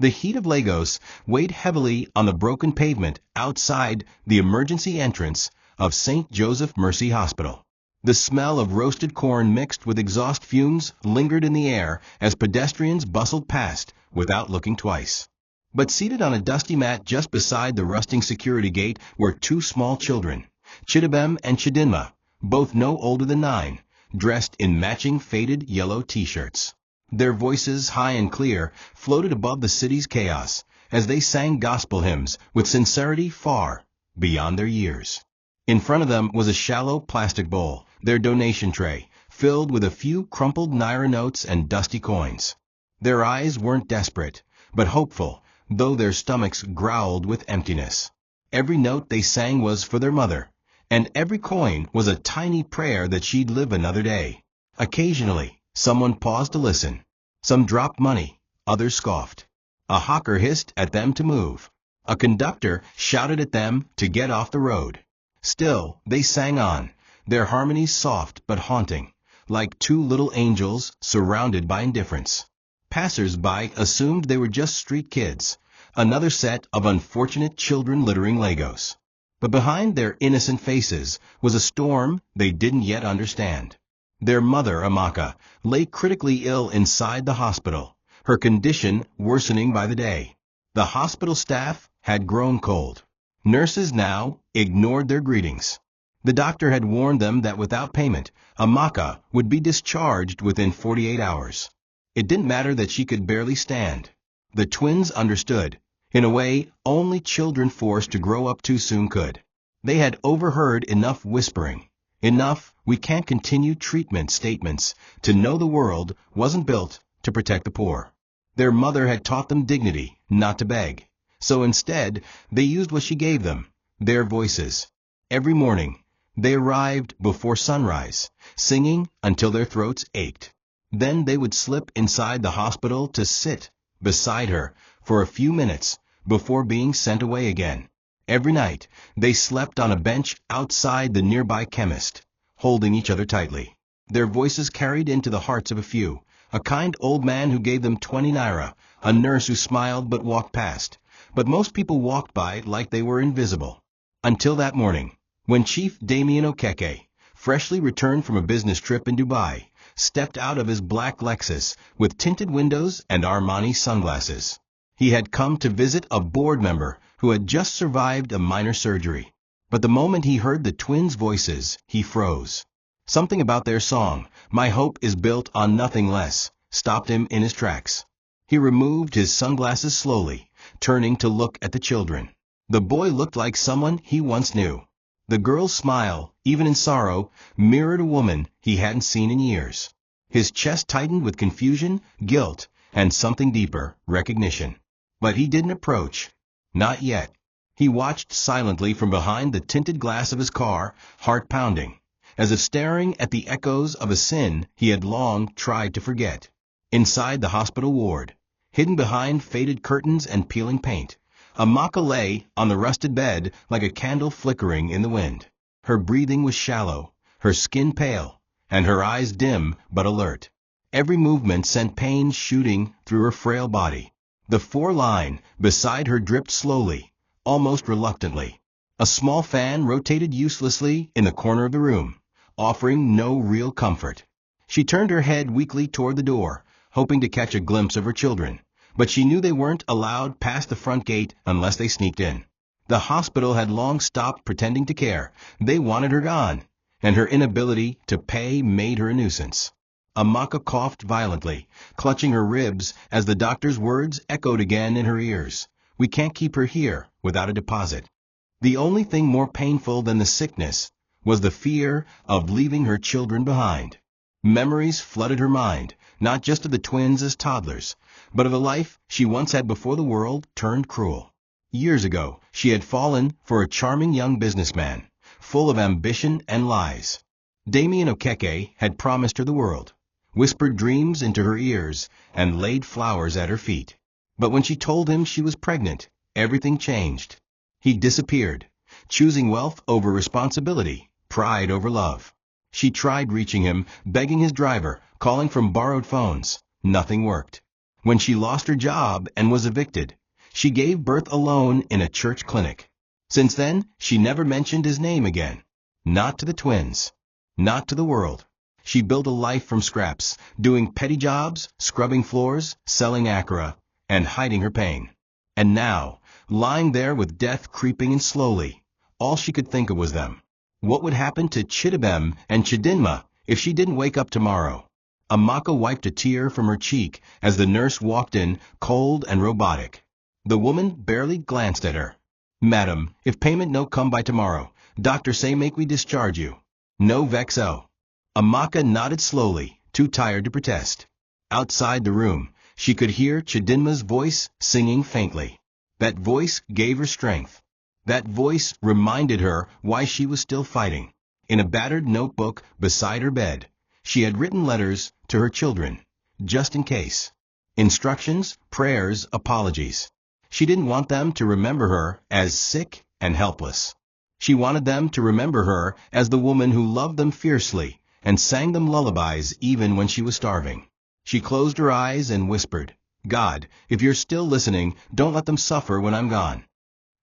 The heat of Lagos weighed heavily on the broken pavement outside the emergency entrance of St. Joseph Mercy Hospital. The smell of roasted corn mixed with exhaust fumes lingered in the air as pedestrians bustled past without looking twice. But seated on a dusty mat just beside the rusting security gate were two small children, Chidibem and Chidinma, both no older than 9, dressed in matching faded yellow t-shirts. Their voices, high and clear, floated above the city's chaos as they sang gospel hymns with sincerity far beyond their years. In front of them was a shallow plastic bowl, their donation tray, filled with a few crumpled naira notes and dusty coins. Their eyes weren't desperate, but hopeful, though their stomachs growled with emptiness. Every note they sang was for their mother, and every coin was a tiny prayer that she'd live another day. Occasionally, someone paused to listen. Some dropped money, others scoffed. A hawker hissed at them to move. A conductor shouted at them to get off the road. Still, they sang on, their harmonies soft but haunting, like two little angels surrounded by indifference. Passers-by assumed they were just street kids, another set of unfortunate children littering Lagos. But behind their innocent faces was a storm they didn't yet understand. Their mother, Amaka, lay critically ill inside the hospital, her condition worsening by the day. The hospital staff had grown cold. Nurses now ignored their greetings. The doctor had warned them that without payment, Amaka would be discharged within 48 hours. It didn't matter that she could barely stand. The twins understood, in a way only children forced to grow up too soon could. They had overheard enough whispering, enough "we can't continue treatment" statements to know the world wasn't built to protect the poor. Their mother had taught them dignity, not to beg. So instead, they used what she gave them, their voices. Every morning, they arrived before sunrise, singing until their throats ached. Then they would slip inside the hospital to sit beside her for a few minutes before being sent away again. Every night, they slept on a bench outside the nearby chemist, holding each other tightly. Their voices carried into the hearts of a few, a kind old man who gave them 20 naira, a nurse who smiled but walked past. But most people walked by like they were invisible. Until that morning, when Chief Damien Okeke, freshly returned from a business trip in Dubai, stepped out of his black Lexus with tinted windows and Armani sunglasses. He had come to visit a board member who had just survived a minor surgery. But the moment he heard the twins' voices, he froze. Something about their song, "My Hope is Built on Nothing Less," stopped him in his tracks. He removed his sunglasses slowly, turning to look at the children. The boy looked like someone he once knew. The girl's smile, even in sorrow, mirrored a woman he hadn't seen in years. His chest tightened with confusion, guilt, and something deeper, recognition. But he didn't approach. Not yet. He watched silently from behind the tinted glass of his car, heart pounding, as if staring at the echoes of a sin he had long tried to forget. Inside the hospital ward, hidden behind faded curtains and peeling paint, Amaka lay on the rusted bed like a candle flickering in the wind. Her breathing was shallow, her skin pale, and her eyes dim but alert. Every movement sent pain shooting through her frail body. The 4-line beside her dripped slowly, almost reluctantly. A small fan rotated uselessly in the corner of the room, offering no real comfort. She turned her head weakly toward the door, hoping to catch a glimpse of her children. But she knew they weren't allowed past the front gate unless they sneaked in. The hospital had long stopped pretending to care. They wanted her gone, and her inability to pay made her a nuisance. Amaka coughed violently, clutching her ribs as the doctor's words echoed again in her ears. "We can't keep her here without a deposit." The only thing more painful than the sickness was the fear of leaving her children behind. Memories flooded her mind, not just of the twins as toddlers, but of a life she once had before the world turned cruel. Years ago, she had fallen for a charming young businessman, full of ambition and lies. Damien Okeke had promised her the world, whispered dreams into her ears, and laid flowers at her feet. But when she told him she was pregnant, everything changed. He disappeared, choosing wealth over responsibility, pride over love. She tried reaching him, begging his driver, calling from borrowed phones. Nothing worked. When she lost her job and was evicted, she gave birth alone in a church clinic. Since then, she never mentioned his name again. Not to the twins. Not to the world. She built a life from scraps, doing petty jobs, scrubbing floors, selling Acura, and hiding her pain. And now, lying there with death creeping in slowly, all she could think of was them. What would happen to Chidibem and Chidinma if she didn't wake up tomorrow? Amaka wiped a tear from her cheek as the nurse walked in, cold and robotic. The woman barely glanced at her. "Madam, if payment no come by tomorrow, doctor say make we discharge you. No vexo." Amaka nodded slowly, too tired to protest. Outside the room, she could hear Chidinma's voice singing faintly. That voice gave her strength. That voice reminded her why she was still fighting. In a battered notebook beside her bed, she had written letters to her children, just in case. Instructions, prayers, apologies. She didn't want them to remember her as sick and helpless. She wanted them to remember her as the woman who loved them fiercely and sang them lullabies even when she was starving. She closed her eyes and whispered, "God, if you're still listening, don't let them suffer when I'm gone."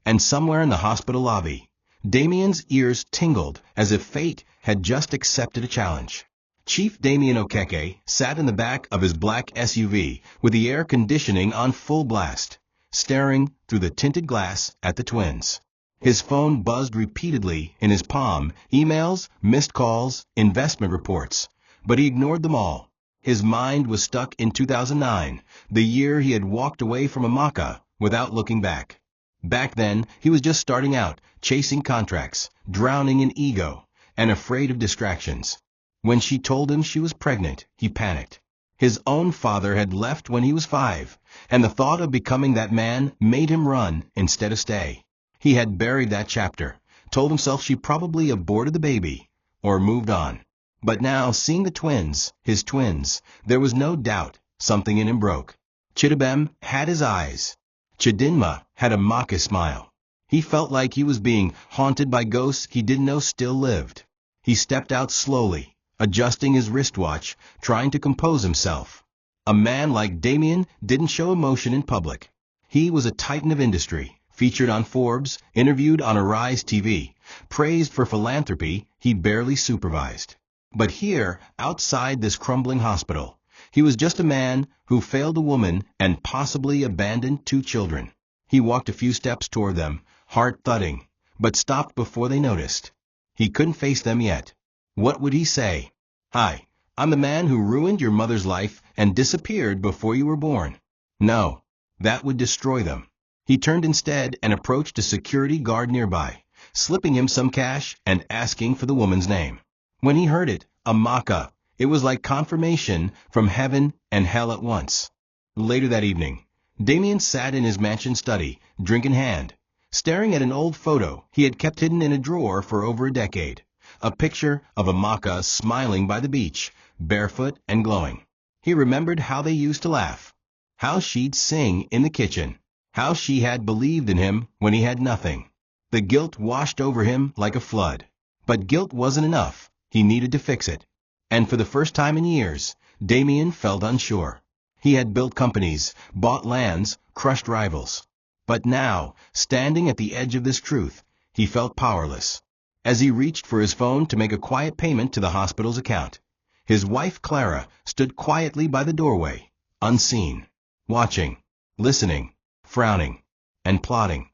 And somewhere in the hospital lobby, Damien's ears tingled as if fate had just accepted a challenge. Chief Damien Okeke sat in the back of his black SUV with the air conditioning on full blast, staring through the tinted glass at the twins. His phone buzzed repeatedly in his palm, emails, missed calls, investment reports, but he ignored them all. His mind was stuck in 2009, the year he had walked away from Amaka without looking back. Back then, he was just starting out, chasing contracts, drowning in ego, and afraid of distractions. When she told him she was pregnant, he panicked. His own father had left when he was 5, and the thought of becoming that man made him run instead of stay. He had buried that chapter, told himself she probably aborted the baby, or moved on. But now, seeing the twins, his twins, there was no doubt something in him broke. Chidibem had his eyes. Chidinma had a mocking smile. He felt like he was being haunted by ghosts he didn't know still lived. He stepped out slowly, adjusting his wristwatch, trying to compose himself. A man like Damien didn't show emotion in public. He was a titan of industry, featured on Forbes, interviewed on Arise TV, praised for philanthropy he barely supervised. But here, outside this crumbling hospital, he was just a man who failed a woman and possibly abandoned 2 children. He walked a few steps toward them, heart thudding, but stopped before they noticed. He couldn't face them yet. What would he say? "Hi, I'm the man who ruined your mother's life and disappeared before you were born." No, that would destroy them. He turned instead and approached a security guard nearby, slipping him some cash and asking for the woman's name. When he heard it, Amaka, it was like confirmation from heaven and hell at once. Later that evening, Damien sat in his mansion study, drink in hand, staring at an old photo he had kept hidden in a drawer for over a decade, a picture of Amaka smiling by the beach, barefoot and glowing. He remembered how they used to laugh, how she'd sing in the kitchen, how she had believed in him when he had nothing. The guilt washed over him like a flood. But guilt wasn't enough. He needed to fix it. And for the first time in years, Damien felt unsure. He had built companies, bought lands, crushed rivals. But now, standing at the edge of this truth, he felt powerless. As he reached for his phone to make a quiet payment to the hospital's account, his wife Clara stood quietly by the doorway, unseen, watching, listening, frowning, and plotting.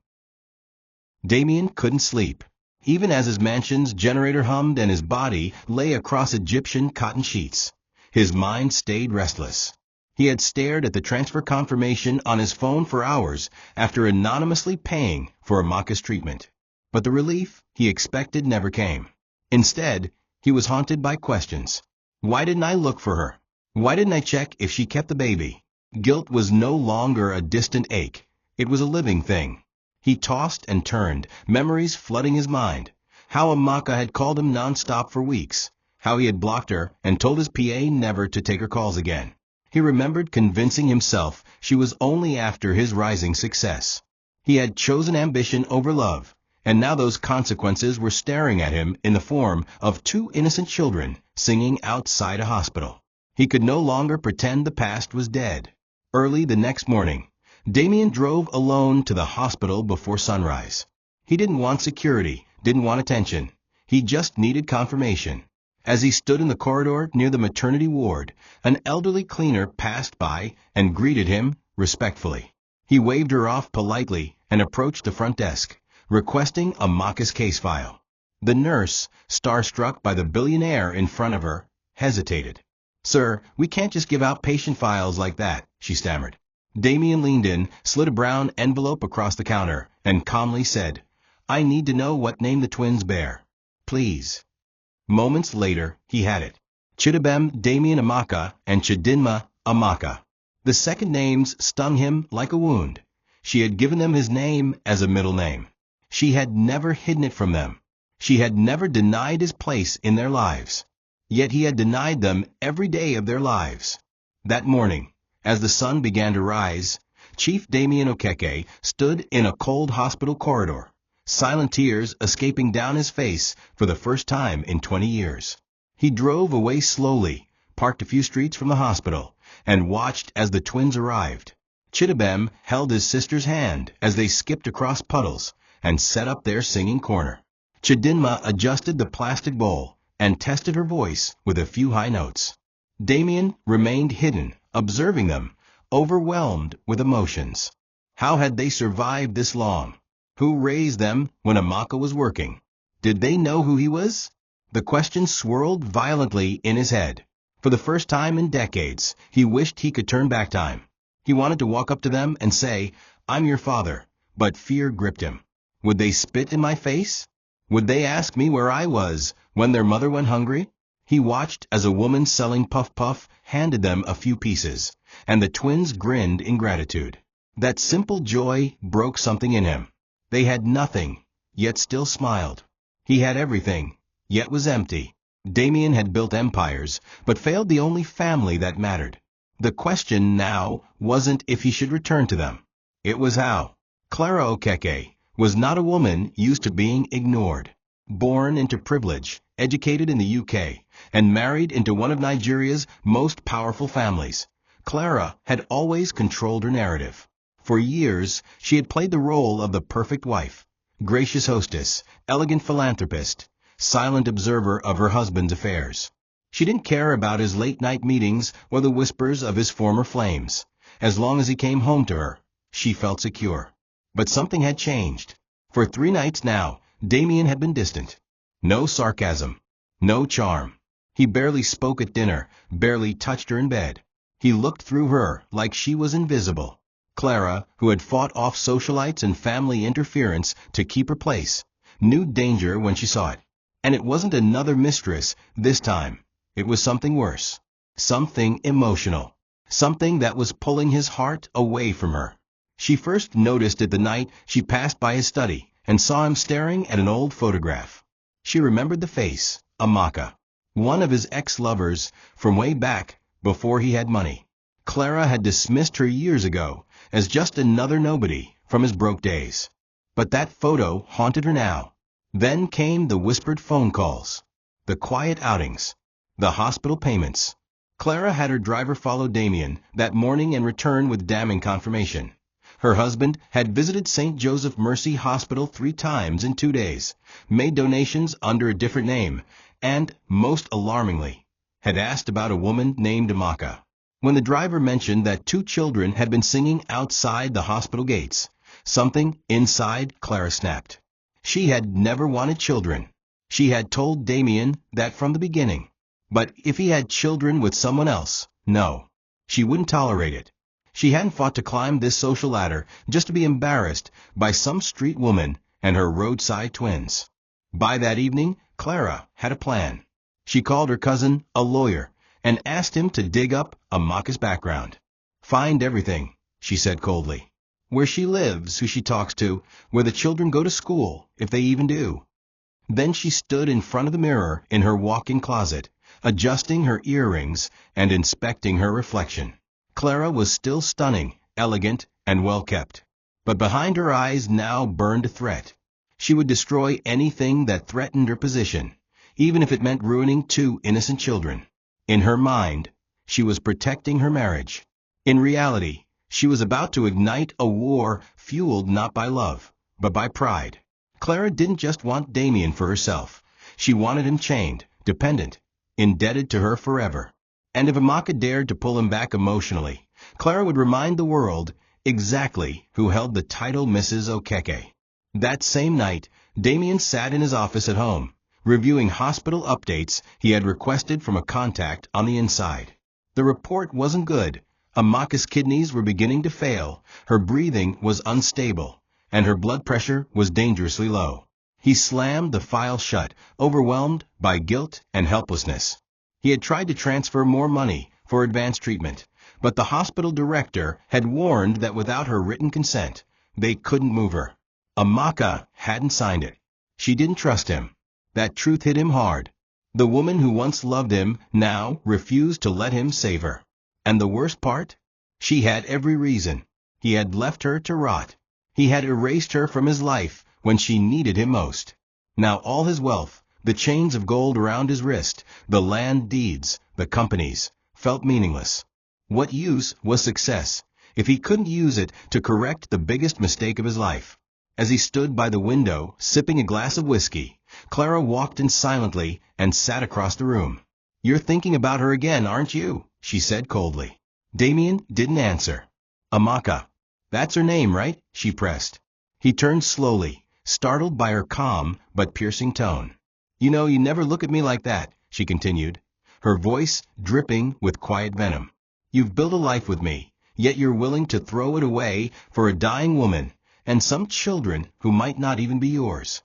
Damien couldn't sleep, even as his mansion's generator hummed and his body lay across Egyptian cotton sheets. His mind stayed restless. He had stared at the transfer confirmation on his phone for hours after anonymously paying for Amaka's treatment. But the relief he expected never came. Instead, he was haunted by questions. Why didn't I look for her? Why didn't I check if she kept the baby? Guilt was no longer a distant ache. It was a living thing. He tossed and turned, memories flooding his mind. How Amaka had called him nonstop for weeks. How he had blocked her and told his PA never to take her calls again. He remembered convincing himself she was only after his rising success. He had chosen ambition over love, and now those consequences were staring at him in the form of 2 innocent children singing outside a hospital. He could no longer pretend the past was dead. Early the next morning, Damien drove alone to the hospital before sunrise. He didn't want security, didn't want attention. He just needed confirmation. As he stood in the corridor near the maternity ward, an elderly cleaner passed by and greeted him respectfully. He waved her off politely and approached the front desk, requesting a Marcus case file. The nurse, starstruck by the billionaire in front of her, hesitated. "Sir, we can't just give out patient files like that," she stammered. Damien leaned in, slid a brown envelope across the counter, and calmly said, "I need to know what name the twins bear. Please." Moments later, he had it. Chidibem Damien Amaka and Chidinma Amaka. The second names stung him like a wound. She had given them his name as a middle name. She had never hidden it from them. She had never denied his place in their lives. Yet he had denied them every day of their lives. That morning, as the sun began to rise, Chief Damien Okeke stood in a cold hospital corridor, silent tears escaping down his face for the first time in 20 years. He drove away slowly, parked a few streets from the hospital, and watched as the twins arrived. Chidibem held his sister's hand as they skipped across puddles and set up their singing corner. Chidinma adjusted the plastic bowl and tested her voice with a few high notes. Damien remained hidden, observing them, overwhelmed with emotions. How had they survived this long? Who raised them when Amaka was working? Did they know who he was? The question swirled violently in his head. For the first time in decades, he wished he could turn back time. He wanted to walk up to them and say, "I'm your father," but fear gripped him. Would they spit in my face? Would they ask me where I was when their mother went hungry? He watched as a woman selling Puff Puff handed them a few pieces, and the twins grinned in gratitude. That simple joy broke something in him. They had nothing, yet still smiled. He had everything, yet was empty. Damien had built empires, but failed the only family that mattered. The question now wasn't if he should return to them. It was how. Clara Okeke was not a woman used to being ignored. Born into privilege, educated in the UK, and married into one of Nigeria's most powerful families, Clara had always controlled her narrative. For years, she had played the role of the perfect wife, gracious hostess, elegant philanthropist, silent observer of her husband's affairs. She didn't care about his late-night meetings or the whispers of his former flames. As long as he came home to her, she felt secure. But something had changed. For 3 nights now, Damien had been distant. No sarcasm, no charm. He barely spoke at dinner, barely touched her in bed. He looked through her like she was invisible. Clara, who had fought off socialites and family interference to keep her place, knew danger when she saw it. And it wasn't another mistress this time. It was something worse. Something emotional. Something that was pulling his heart away from her. She first noticed it the night she passed by his study and saw him staring at an old photograph. She remembered the face, Amaka, one of his ex-lovers from way back before he had money. Clara had dismissed her years ago as just another nobody from his broke days. But that photo haunted her now. Then came the whispered phone calls, the quiet outings, the hospital payments. Clara had her driver follow Damien that morning and return with damning confirmation. Her husband had visited St. Joseph Mercy Hospital 3 times in 2 days, made donations under a different name, and, most alarmingly, had asked about a woman named Amaka. When the driver mentioned that 2 children had been singing outside the hospital gates, something inside Clara snapped. She had never wanted children. She had told Damien that from the beginning. But if he had children with someone else, no, she wouldn't tolerate it. She hadn't fought to climb this social ladder just to be embarrassed by some street woman and her roadside twins. By that evening, Clara had a plan. She called her cousin, a lawyer, and asked him to dig up Amaka's background. "Find everything," she said coldly. "Where she lives, who she talks to, where the children go to school, if they even do." Then she stood in front of the mirror in her walk-in closet, adjusting her earrings and inspecting her reflection. Clara was still stunning, elegant, and well-kept. But behind her eyes now burned a threat. She would destroy anything that threatened her position, even if it meant ruining 2 innocent children. In her mind, she was protecting her marriage. In reality, she was about to ignite a war fueled not by love, but by pride. Clara didn't just want Damien for herself. She wanted him chained, dependent, indebted to her forever. And if Amaka dared to pull him back emotionally, Clara would remind the world exactly who held the title Mrs. Okeke. That same night, Damien sat in his office at home, reviewing hospital updates he had requested from a contact on the inside. The report wasn't good. Amaka's kidneys were beginning to fail, her breathing was unstable, and her blood pressure was dangerously low. He slammed the file shut, overwhelmed by guilt and helplessness. He had tried to transfer more money for advanced treatment, but the hospital director had warned that without her written consent, they couldn't move her. Amaka hadn't signed it. She didn't trust him. That truth hit him hard. The woman who once loved him now refused to let him save her. And the worst part? She had every reason. He had left her to rot. He had erased her from his life when she needed him most. Now all his wealth, the chains of gold around his wrist, the land deeds, the companies, felt meaningless. What use was success if he couldn't use it to correct the biggest mistake of his life? As he stood by the window, sipping a glass of whiskey, Clara walked in silently and sat across the room. "You're thinking about her again, aren't you?" she said coldly. Damien didn't answer. "Amaka. That's her name, right?" she pressed. He turned slowly, startled by her calm but piercing tone. "You know, you never look at me like that," she continued, her voice dripping with quiet venom. "You've built a life with me, yet you're willing to throw it away for a dying woman and some children who might not even be yours."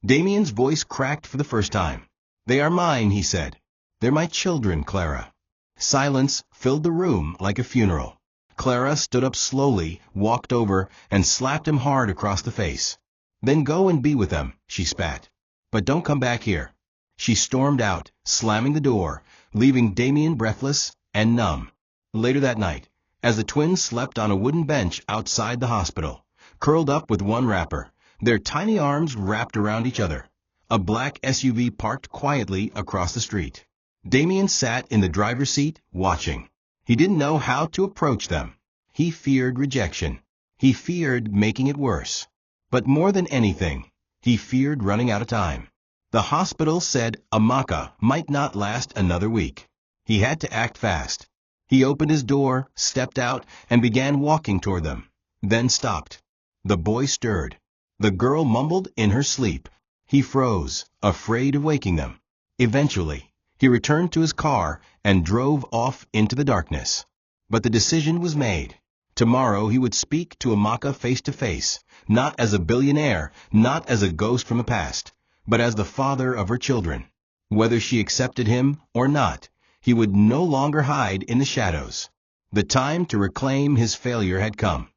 Damien's voice cracked for the first time. "They are mine," he said. "They're my children, Clara." Silence filled the room like a funeral. Clara stood up slowly, walked over, and slapped him hard across the face. "Then go and be with them," she spat. "But don't come back here." She stormed out, slamming the door, leaving Damien breathless and numb. Later that night, as the twins slept on a wooden bench outside the hospital, curled up with one wrapper, their tiny arms wrapped around each other, a black SUV parked quietly across the street. Damien sat in the driver's seat, watching. He didn't know how to approach them. He feared rejection. He feared making it worse. But more than anything, he feared running out of time. The hospital said Amaka might not last another week. He had to act fast. He opened his door, stepped out, and began walking toward them, then stopped. The boy stirred. The girl mumbled in her sleep. He froze, afraid of waking them. Eventually, he returned to his car and drove off into the darkness. But the decision was made. Tomorrow he would speak to Amaka face to face, not as a billionaire, not as a ghost from the past, but as the father of her children. Whether she accepted him or not, he would no longer hide in the shadows. The time to reclaim his failure had come.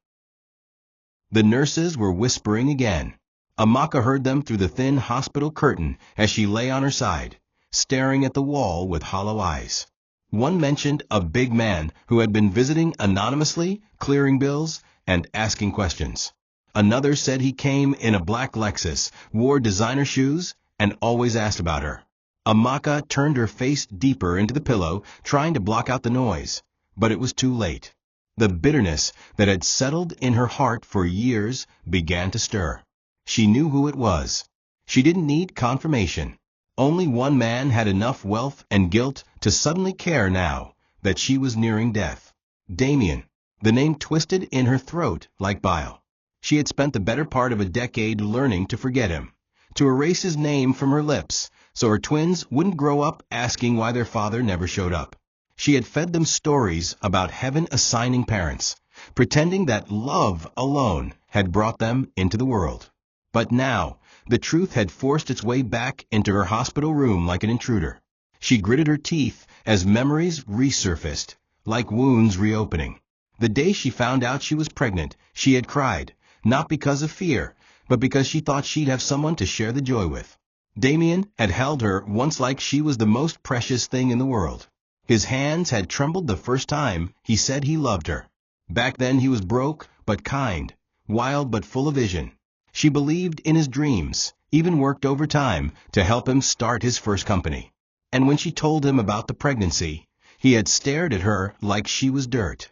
The nurses were whispering again. Amaka heard them through the thin hospital curtain as she lay on her side, staring at the wall with hollow eyes. One mentioned a big man who had been visiting anonymously, clearing bills, and asking questions. Another said he came in a black Lexus, wore designer shoes, and always asked about her. Amaka turned her face deeper into the pillow, trying to block out the noise, but it was too late. The bitterness that had settled in her heart for years began to stir. She knew who it was. She didn't need confirmation. Only one man had enough wealth and guilt to suddenly care now that she was nearing death. Damien. The name twisted in her throat like bile. She had spent the better part of a decade learning to forget him, to erase his name from her lips, so her twins wouldn't grow up asking why their father never showed up. She had fed them stories about heaven assigning parents, pretending that love alone had brought them into the world. But now, the truth had forced its way back into her hospital room like an intruder. She gritted her teeth as memories resurfaced, like wounds reopening. The day she found out she was pregnant, she had cried, not because of fear, but because she thought she'd have someone to share the joy with. Damien had held her once like she was the most precious thing in the world. His hands had trembled the first time he said he loved her. Back then he was broke but kind, wild but full of vision. She believed in his dreams, even worked overtime to help him start his first company. And when she told him about the pregnancy, he had stared at her like she was dirt.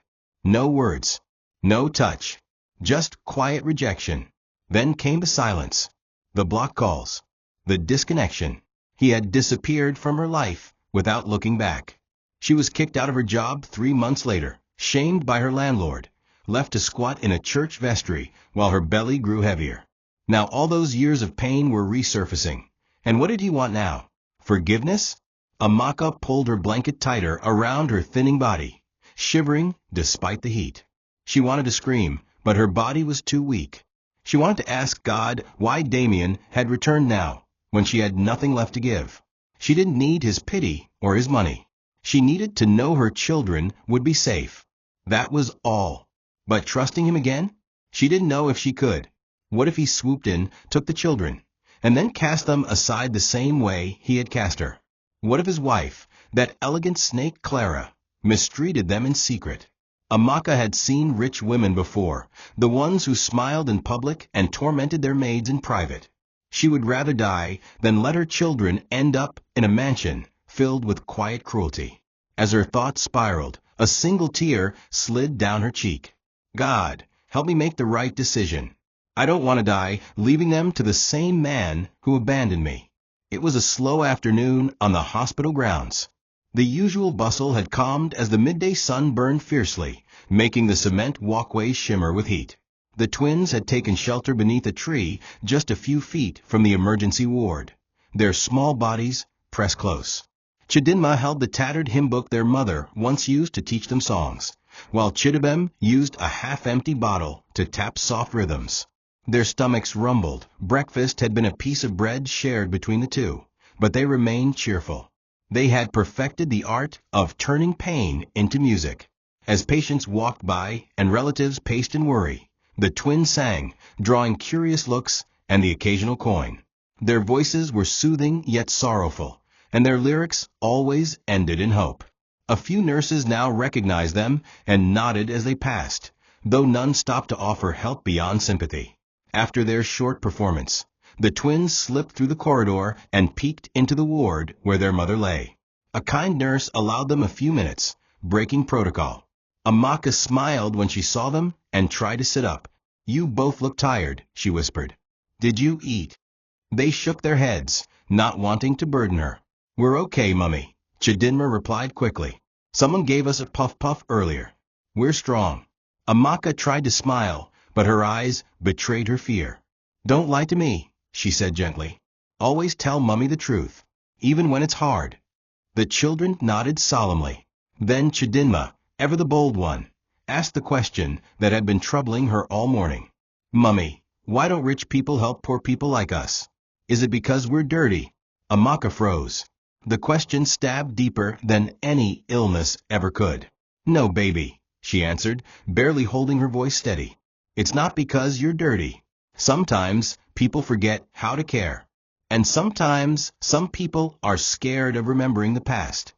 No words. No touch. Just quiet rejection. Then came the silence. The block calls. The disconnection. He had disappeared from her life without looking back. She was kicked out of her job 3 months later, shamed by her landlord, left to squat in a church vestry while her belly grew heavier. Now all those years of pain were resurfacing. And what did he want now? Forgiveness? Amaka pulled her blanket tighter around her thinning body, shivering despite the heat. She wanted to scream, but her body was too weak. She wanted to ask God why Damien had returned now, when she had nothing left to give. She didn't need his pity or his money. She needed to know her children would be safe. That was all. But trusting him again? She didn't know if she could. What if he swooped in, took the children, and then cast them aside the same way he had cast her? What if his wife, that elegant snake Clara, mistreated them in secret? Amaka had seen rich women before, the ones who smiled in public and tormented their maids in private. She would rather die than let her children end up in a mansion filled with quiet cruelty. As her thoughts spiraled, a single tear slid down her cheek. God, help me make the right decision. I don't want to die leaving them to the same man who abandoned me. It was a slow afternoon on the hospital grounds. The usual bustle had calmed as the midday sun burned fiercely, making the cement walkways shimmer with heat. The twins had taken shelter beneath a tree just a few feet from the emergency ward, their small bodies pressed close. Chidinma held the tattered hymn book their mother once used to teach them songs, while Chidibem used a half-empty bottle to tap soft rhythms. Their stomachs rumbled. Breakfast had been a piece of bread shared between the two, but they remained cheerful. They had perfected the art of turning pain into music. As patients walked by and relatives paced in worry, the twins sang, drawing curious looks and the occasional coin. Their voices were soothing yet sorrowful, and their lyrics always ended in hope. A few nurses now recognized them and nodded as they passed, though none stopped to offer help beyond sympathy. After their short performance, the twins slipped through the corridor and peeked into the ward where their mother lay. A kind nurse allowed them a few minutes, breaking protocol. Amaka smiled when she saw them and tried to sit up. You both look tired, she whispered. Did you eat? They shook their heads, not wanting to burden her. We're okay, Mummy, Chidinma replied quickly. Someone gave us a puff-puff earlier. We're strong. Amaka tried to smile, but her eyes betrayed her fear. Don't lie to me, she said gently. Always tell Mummy the truth, even when it's hard. The children nodded solemnly. Then Chidinma, ever the bold one, asked the question that had been troubling her all morning. Mummy, why don't rich people help poor people like us? Is it because we're dirty? Amaka froze. The question stabbed deeper than any illness ever could. No, baby, she answered, barely holding her voice steady. It's not because you're dirty. Sometimes people forget how to care. And sometimes some people are scared of remembering the past.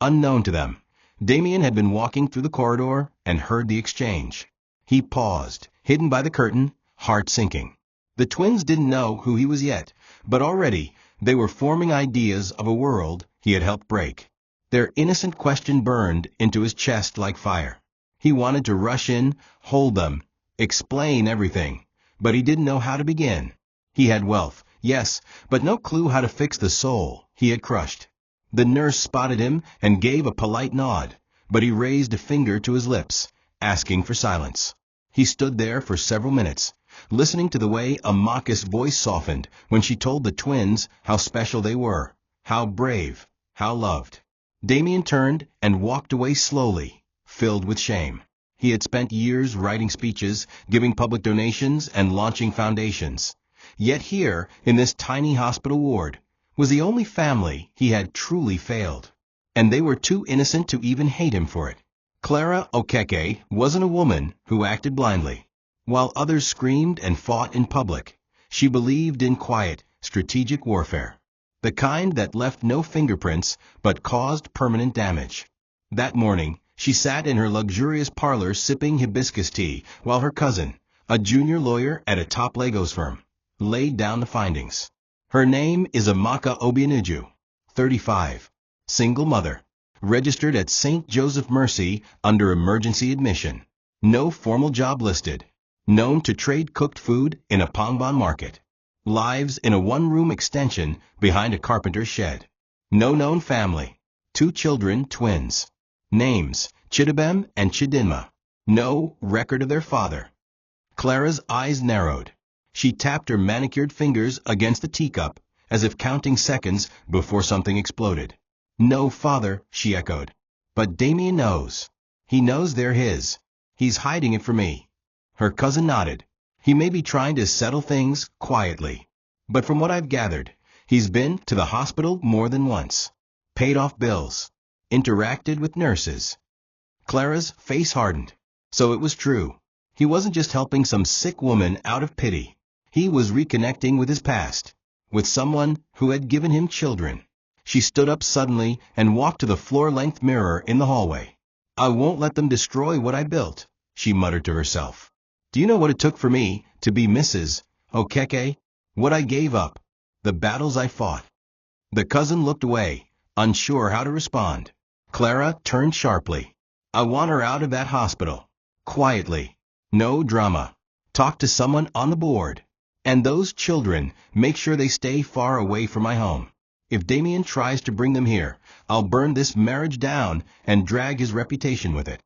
Unknown to them, Damien had been walking through the corridor and heard the exchange. He paused, hidden by the curtain, heart sinking. The twins didn't know who he was yet, but already they were forming ideas of a world he had helped break. Their innocent question burned into his chest like fire. He wanted to rush in, hold them, explain everything, but he didn't know how to begin. He had wealth, yes, but no clue how to fix the soul he had crushed. The nurse spotted him and gave a polite nod, but he raised a finger to his lips, asking for silence. He stood there for several minutes, listening to the way Amaka's voice softened when she told the twins how special they were, how brave, how loved. Damien turned and walked away slowly, filled with shame. He had spent years writing speeches, giving public donations, and launching foundations. Yet here, in this tiny hospital ward, was the only family he had truly failed. And they were too innocent to even hate him for it. Clara Okeke wasn't a woman who acted blindly. While others screamed and fought in public, she believed in quiet, strategic warfare. The kind that left no fingerprints but caused permanent damage. That morning, she sat in her luxurious parlor sipping hibiscus tea while her cousin, a junior lawyer at a top Lagos firm, laid down the findings. Her name is Amaka Obianuju, 35, single mother, registered at St. Joseph Mercy under emergency admission. No formal job listed. Known to trade cooked food in a Pangbon market. Lives in a one-room extension behind a carpenter's shed. No known family. 2 children, twins. Names, Chidabem and Chidinma. No record of their father. Clara's eyes narrowed. She tapped her manicured fingers against the teacup, as if counting seconds before something exploded. No father, she echoed. But Damien knows. He knows they're his. He's hiding it from me. Her cousin nodded. He may be trying to settle things quietly. But from what I've gathered, he's been to the hospital more than once. Paid off bills. Interacted with nurses. Clara's face hardened. So it was true. He wasn't just helping some sick woman out of pity. He was reconnecting with his past. With someone who had given him children. She stood up suddenly and walked to the floor-length mirror in the hallway. I won't let them destroy what I built, she muttered to herself. Do you know what it took for me to be Mrs. Okeke? What I gave up. The battles I fought. The cousin looked away, unsure how to respond. Clara turned sharply. I want her out of that hospital. Quietly. No drama. Talk to someone on the board. And those children, make sure they stay far away from my home. If Damien tries to bring them here, I'll burn this marriage down and drag his reputation with it.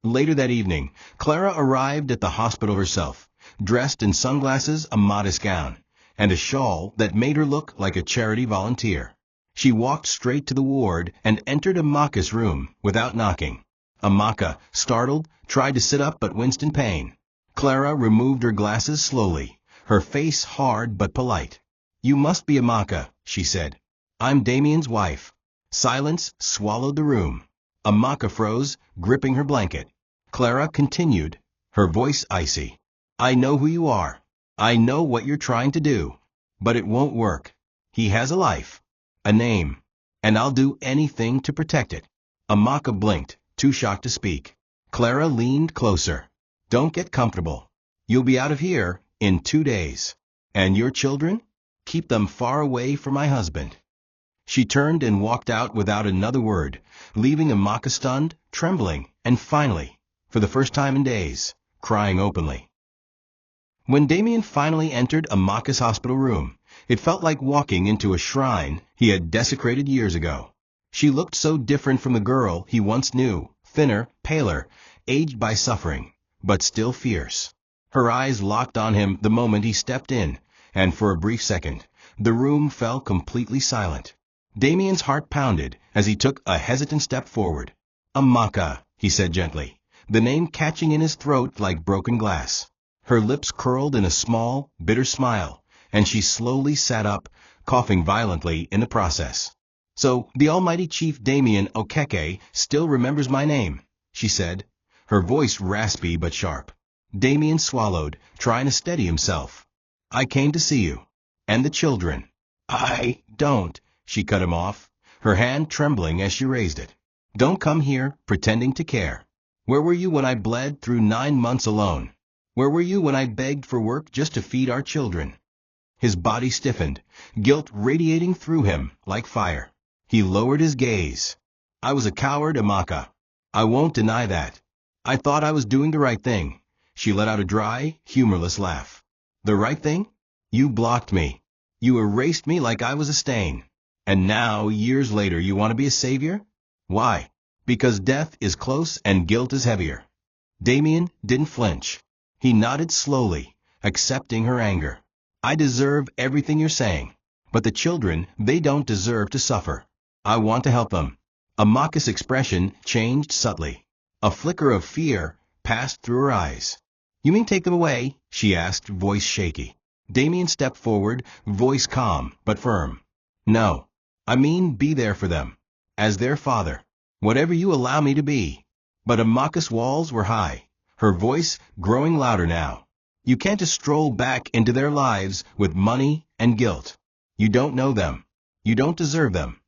Later that evening, Clara arrived at the hospital herself, dressed in sunglasses, a modest gown, and a shawl that made her look like a charity volunteer. She walked straight to the ward and entered Amaka's room without knocking. Amaka, startled, tried to sit up but winced in pain. Clara removed her glasses slowly, her face hard but polite. You must be Amaka, she said. I'm Damien's wife. Silence swallowed the room. Amaka froze, gripping her blanket. Clara continued, her voice icy. I know who you are. I know what you're trying to do. But it won't work. He has a life. A name. And I'll do anything to protect it. Amaka blinked, too shocked to speak. Clara leaned closer. Don't get comfortable. You'll be out of here in 2 days. And your children? Keep them far away from my husband. She turned and walked out without another word, leaving Amaka stunned, trembling, and finally, for the first time in days, crying openly. When Damien finally entered Amaka's hospital room, it felt like walking into a shrine he had desecrated years ago. She looked so different from the girl he once knew, thinner, paler, aged by suffering, but still fierce. Her eyes locked on him the moment he stepped in, and for a brief second, the room fell completely silent. Damien's heart pounded as he took a hesitant step forward. Amaka, he said gently, the name catching in his throat like broken glass. Her lips curled in a small, bitter smile, and she slowly sat up, coughing violently in the process. So, the almighty Chief Damien Okeke still remembers my name, she said, her voice raspy but sharp. Damien swallowed, trying to steady himself. I came to see you. And the children. I don't. She cut him off, her hand trembling as she raised it. Don't come here pretending to care. Where were you when I bled through 9 months alone? Where were you when I begged for work just to feed our children? His body stiffened, guilt radiating through him like fire. He lowered his gaze. I was a coward, Amaka. I won't deny that. I thought I was doing the right thing. She let out a dry, humorless laugh. The right thing? You blocked me. You erased me like I was a stain. And now, years later, you want to be a savior? Why? Because death is close and guilt is heavier. Damien didn't flinch. He nodded slowly, accepting her anger. I deserve everything you're saying. But the children, they don't deserve to suffer. I want to help them. Amaka's expression changed subtly. A flicker of fear passed through her eyes. You mean take them away? She asked, voice shaky. Damien stepped forward, voice calm but firm. No. I mean be there for them. As their father. Whatever you allow me to be. But Amaka's walls were high, her voice growing louder now. You can't just stroll back into their lives with money and guilt. You don't know them. You don't deserve them.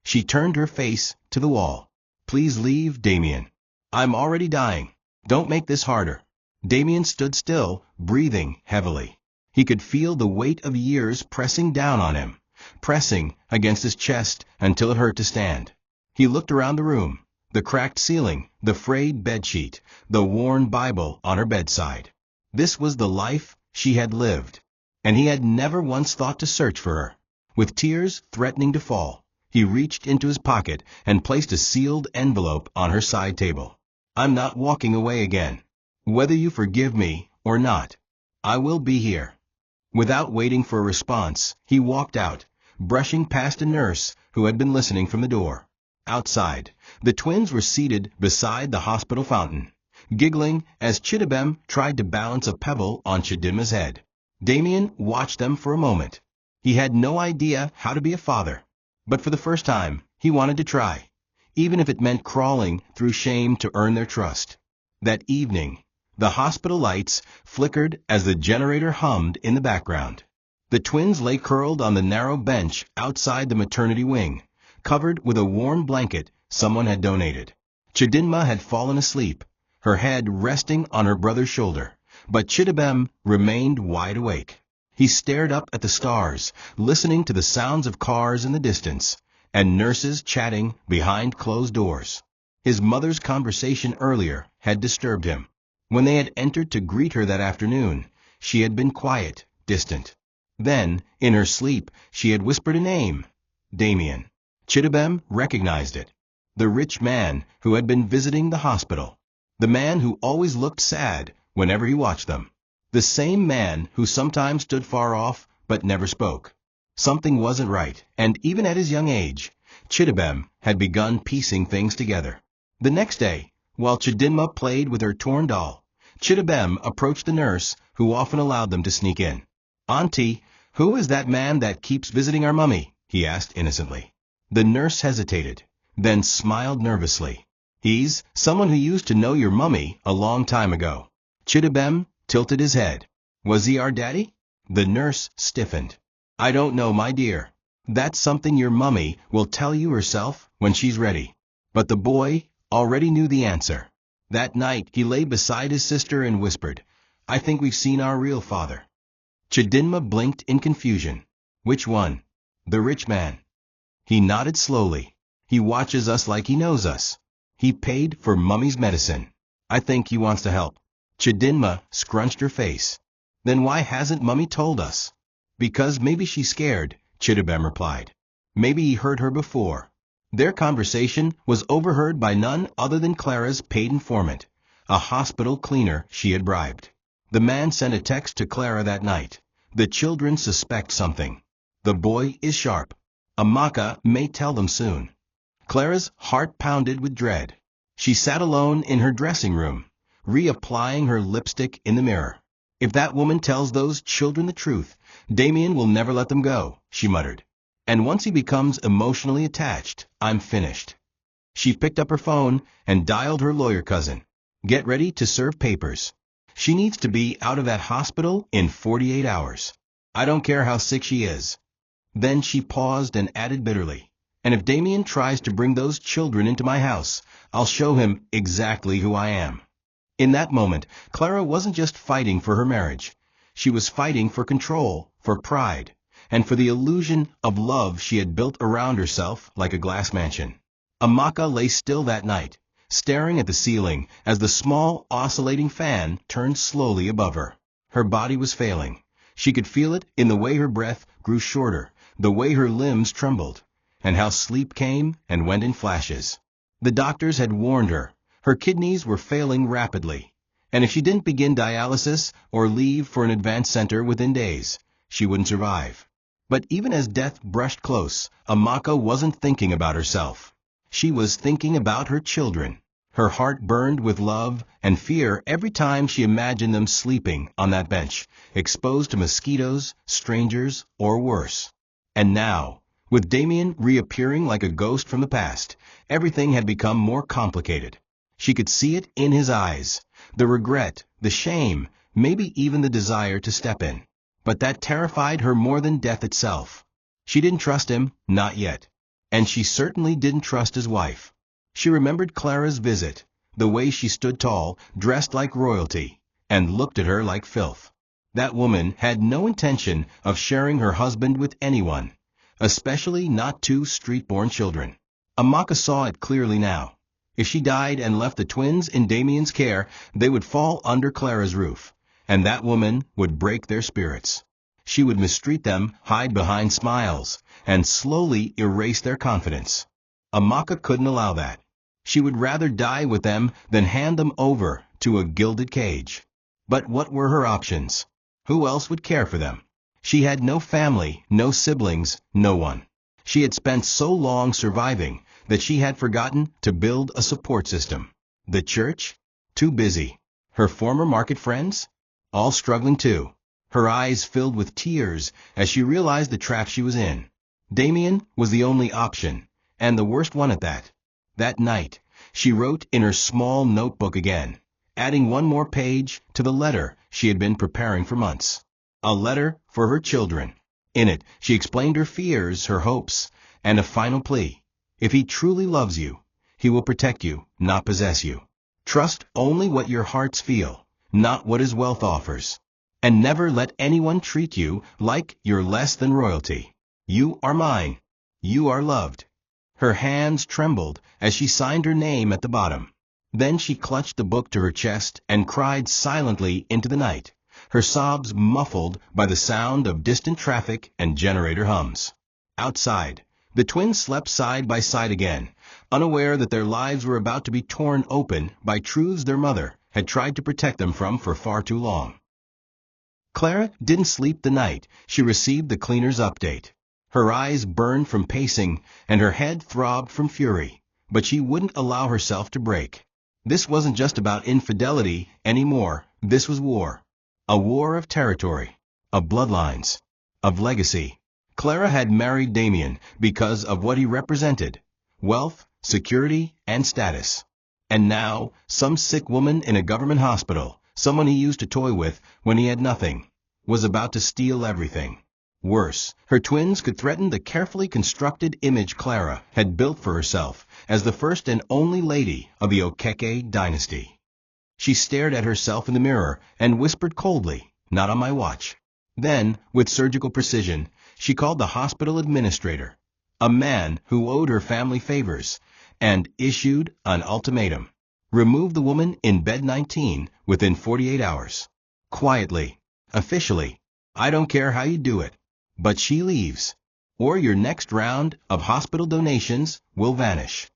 She turned her face to the wall. Please leave, Damien. I'm already dying. Don't make this harder. Damien stood still, breathing heavily. He could feel the weight of years pressing down on him, pressing against his chest until it hurt to stand. He looked around the room, the cracked ceiling, the frayed bedsheet, the worn Bible on her bedside. This was the life she had lived, and he had never once thought to search for her. With tears threatening to fall, he reached into his pocket and placed a sealed envelope on her side table. "I'm not walking away again. Whether you forgive me or not, I will be here." Without waiting for a response, he walked out, brushing past a nurse who had been listening from the door. Outside, the twins were seated beside the hospital fountain, giggling as Chidibem tried to balance a pebble on Chidinma's head. Damien watched them for a moment. He had no idea how to be a father, but for the first time, he wanted to try, even if it meant crawling through shame to earn their trust. That evening, the hospital lights flickered as the generator hummed in the background. The twins lay curled on the narrow bench outside the maternity wing, covered with a warm blanket someone had donated. Chidinma had fallen asleep, her head resting on her brother's shoulder, but Chidibem remained wide awake. He stared up at the stars, listening to the sounds of cars in the distance, and nurses chatting behind closed doors. His mother's conversation earlier had disturbed him. When they had entered to greet her that afternoon, she had been quiet, distant. Then, in her sleep, she had whispered a name, Damien. Chidibem recognized it. The rich man who had been visiting the hospital. The man who always looked sad whenever he watched them. The same man who sometimes stood far off but never spoke. Something wasn't right, and even at his young age, Chidibem had begun piecing things together. The next day, while Chidinma played with her torn doll, Chidibem approached the nurse who often allowed them to sneak in. "Auntie, who is that man that keeps visiting our mummy?" he asked innocently. The nurse hesitated, then smiled nervously. "He's someone who used to know your mummy a long time ago." Chidibem tilted his head. "Was he our daddy?" The nurse stiffened. "I don't know, my dear. That's something your mummy will tell you herself when she's ready." But the boy already knew the answer. That night he lay beside his sister and whispered, "I think we've seen our real father." Chidinma blinked in confusion. "Which one?" "The rich man." He nodded slowly. "He watches us like he knows us. He paid for Mummy's medicine. I think he wants to help." Chidinma scrunched her face. "Then why hasn't Mummy told us?" "Because maybe she's scared," Chidibem replied. "Maybe he heard her before." Their conversation was overheard by none other than Clara's paid informant, a hospital cleaner she had bribed. The man sent a text to Clara that night. "The children suspect something. The boy is sharp. Amaka may tell them soon." Clara's heart pounded with dread. She sat alone in her dressing room, reapplying her lipstick in the mirror. "If that woman tells those children the truth, Damien will never let them go," she muttered. "And once he becomes emotionally attached, I'm finished." She picked up her phone and dialed her lawyer cousin. "Get ready to serve papers. She needs to be out of that hospital in 48 hours. I don't care how sick she is." Then she paused and added bitterly, "And if Damien tries to bring those children into my house, I'll show him exactly who I am." In that moment, Clara wasn't just fighting for her marriage. She was fighting for control, for pride, and for the illusion of love she had built around herself like a glass mansion. Amaka lay still that night, staring at the ceiling as the small oscillating fan turned slowly above her. Her body was failing. She could feel it in the way her breath grew shorter, the way her limbs trembled, and how sleep came and went in flashes. The doctors had warned her. Her kidneys were failing rapidly, and if she didn't begin dialysis or leave for an advanced center within days, she wouldn't survive. But even as death brushed close, Amaka wasn't thinking about herself. She was thinking about her children. Her heart burned with love and fear every time she imagined them sleeping on that bench, exposed to mosquitoes, strangers, or worse. And now, with Damien reappearing like a ghost from the past, everything had become more complicated. She could see it in his eyes, the regret, the shame, maybe even the desire to step in. But that terrified her more than death itself. She didn't trust him, not yet. And she certainly didn't trust his wife. She remembered Clara's visit, the way she stood tall, dressed like royalty, and looked at her like filth. That woman had no intention of sharing her husband with anyone, especially not two street-born children. Amaka saw it clearly now. If she died and left the twins in Damien's care, they would fall under Clara's roof, and that woman would break their spirits. She would mistreat them, hide behind smiles, and slowly erase their confidence. Amaka couldn't allow that. She would rather die with them than hand them over to a gilded cage. But what were her options? Who else would care for them? She had no family, no siblings, no one. She had spent so long surviving that she had forgotten to build a support system. The church? Too busy. Her former market friends? All struggling too. Her eyes filled with tears as she realized the trap she was in. Damien was the only option, and the worst one at that. That night, she wrote in her small notebook again, adding one more page to the letter she had been preparing for months. A letter for her children. In it, she explained her fears, her hopes, and a final plea. If he truly loves you, he will protect you, not possess you. Trust only what your hearts feel, not what his wealth offers. And never let anyone treat you like you're less than royalty. You are mine. You are loved. Her hands trembled as she signed her name at the bottom. Then she clutched the book to her chest and cried silently into the night, her sobs muffled by the sound of distant traffic and generator hums. Outside, the twins slept side by side again, unaware that their lives were about to be torn open by truths their mother had tried to protect them from for far too long. Clara didn't sleep the night she received the cleaner's update. Her eyes burned from pacing and her head throbbed from fury, but she wouldn't allow herself to break. This wasn't just about infidelity anymore. This was war. A war of territory, of bloodlines, of legacy. Clara had married Damien because of what he represented: wealth, security, and status. And now, some sick woman in a government hospital, someone he used to toy with when he had nothing, was about to steal everything. Worse, her twins could threaten the carefully constructed image Clara had built for herself as the first and only lady of the Okeke dynasty. She stared at herself in the mirror and whispered coldly, "Not on my watch." Then, with surgical precision, she called the hospital administrator, a man who owed her family favors, and issued an ultimatum. Remove the woman in bed 19 within 48 hours. Quietly, officially. I don't care how you do it, but she leaves, or your next round of hospital donations will vanish.